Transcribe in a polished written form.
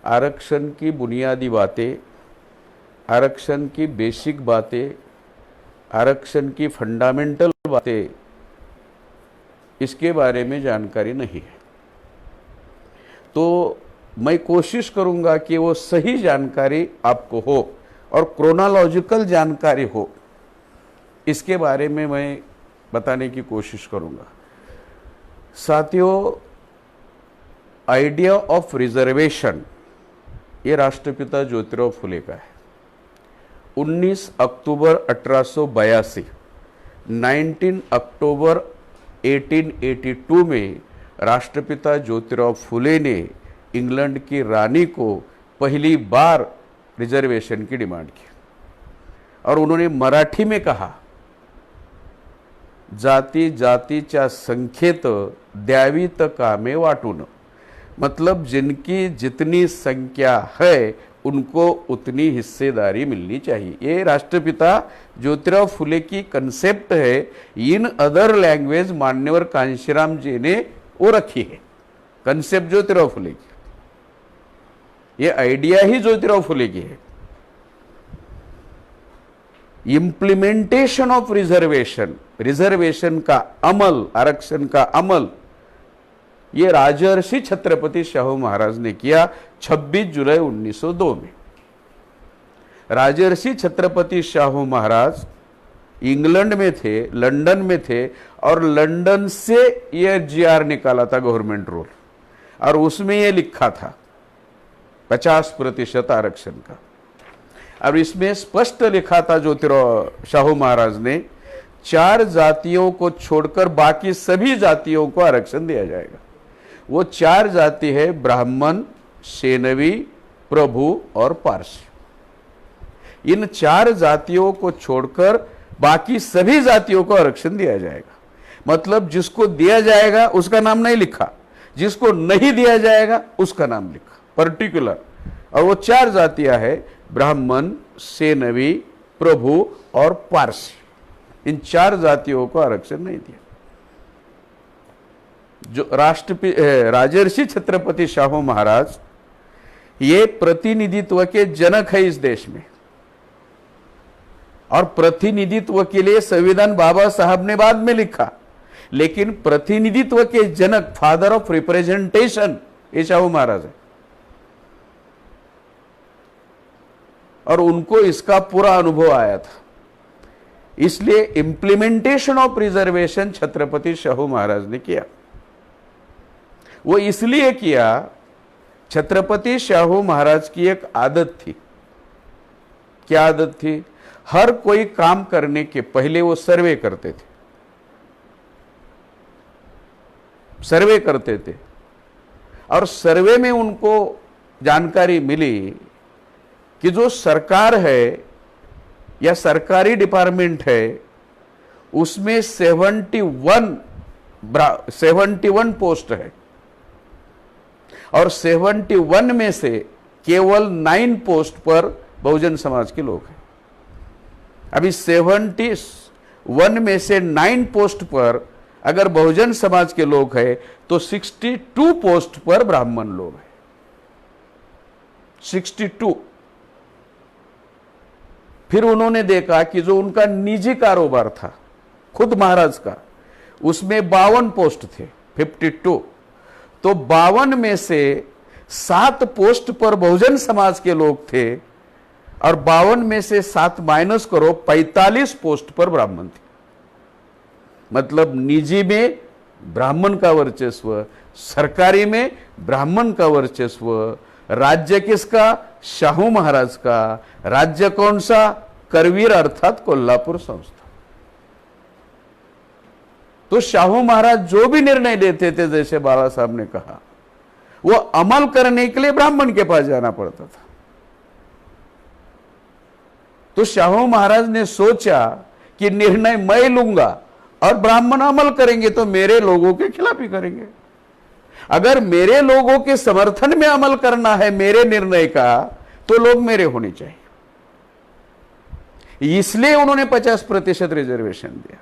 आरक्षण की बुनियादी बातें, आरक्षण की बेसिक बातें, आरक्षण की फंडामेंटल बातें, इसके बारे में जानकारी नहीं है। तो मैं कोशिश करूंगा कि वो सही जानकारी आपको हो और क्रोनोलॉजिकल जानकारी हो, इसके बारे में मैं बताने की कोशिश करूंगा। साथियों, आइडिया ऑफ रिजर्वेशन ये राष्ट्रपिता ज्योतिराव फुले का है। 19 अक्टूबर 1882, 19 अक्टूबर 1882 में राष्ट्रपिता ज्योतिराव फुले ने इंग्लैंड की रानी को पहली बार रिजर्वेशन की डिमांड की और उन्होंने मराठी में कहा, जाती जातीच्या संख्येत द्यावी त कामे वाटून, मतलब जिनकी जितनी संख्या है उनको उतनी हिस्सेदारी मिलनी चाहिए। ये राष्ट्रपिता ज्योतिराव फुले की कंसेप्ट है। इन अदर लैंग्वेज मान्यवर कांशीराम जी ने वो रखी है, कंसेप्ट ज्योतिराव फुले की, ये आइडिया ही ज्योतिराव फुले की है। इम्प्लीमेंटेशन ऑफ रिजर्वेशन, रिजर्वेशन का अमल, आरक्षण का अमल, ये राजर्षि छत्रपति शाहू महाराज ने किया 26 जुलाई 1902 में। राजर्षि छत्रपति शाहू महाराज इंग्लैंड में थे, लंदन में थे और लंदन से ये जीआर निकाला था गवर्नमेंट रूल, और उसमें ये लिखा था 50% आरक्षण का। और इसमें स्पष्ट लिखा था ज्योतिराव शाहू महाराज ने, 4 जातियों को छोड़कर बाकी सभी जातियों को आरक्षण दिया जाएगा। वो 4 जाति है ब्राह्मण, सेनवी, प्रभु और पारसी। इन 4 जातियों को छोड़कर बाकी सभी जातियों को आरक्षण दिया जाएगा। मतलब जिसको दिया जाएगा उसका नाम नहीं लिखा, जिसको नहीं दिया जाएगा उसका नाम लिखा पर्टिकुलर। और वो 4 जातियां है ब्राह्मण, सेनवी, प्रभु और पारसी। इन 4 जातियों को आरक्षण नहीं दिया। जो राजर्षि छत्रपति शाहू महाराज ये प्रतिनिधित्व के जनक है इस देश में, और प्रतिनिधित्व के लिए संविधान बाबा साहब ने बाद में लिखा, लेकिन प्रतिनिधित्व के जनक, फादर ऑफ रिप्रेजेंटेशन, ये शाहू महाराज है। और उनको इसका पूरा अनुभव आया था। इसलिए implementation of reservation Chhatrapati Shahu Maharaj ने किया। वो इसलिए किया, छत्रपति शाहू महाराज की एक आदत थी। क्या आदत थी? हर कोई काम करने के पहले वो सर्वे करते थे, सर्वे करते थे। और सर्वे में उनको जानकारी मिली कि जो सरकार है या सरकारी डिपार्टमेंट है उसमें 71 पोस्ट है, और 71 में से केवल 9 पोस्ट पर बहुजन समाज के लोग हैं। अभी 71 में से 9 पोस्ट पर अगर बहुजन समाज के लोग हैं तो 62 पोस्ट पर ब्राह्मण लोग हैं। 62। फिर उन्होंने देखा कि जो उनका निजी कारोबार था खुद महाराज का, उसमें 52 पोस्ट थे, 52। तो 52 में से 7 पोस्ट पर बहुजन समाज के लोग थे, और 52 में से 7 माइनस करो, 45 पोस्ट पर ब्राह्मण थे। मतलब निजी में ब्राह्मण का वर्चस्व, सरकारी में ब्राह्मण का वर्चस्व। राज्य किसका? शाहू महाराज का। राज्य कौन सा? करवीर अर्थात कोल्हापुर संस्थान। तो शाहू महाराज जो भी निर्णय लेते थे, जैसे बाला साहब ने कहा, वो अमल करने के लिए ब्राह्मण के पास जाना पड़ता था। तो शाहू महाराज ने सोचा कि निर्णय मैं लूंगा और ब्राह्मण अमल करेंगे तो मेरे लोगों के खिलाफ ही करेंगे। अगर मेरे लोगों के समर्थन में अमल करना है मेरे निर्णय का, तो लोग मेरे होने चाहिए। इसलिए उन्होंने 50% रिजर्वेशन दिया।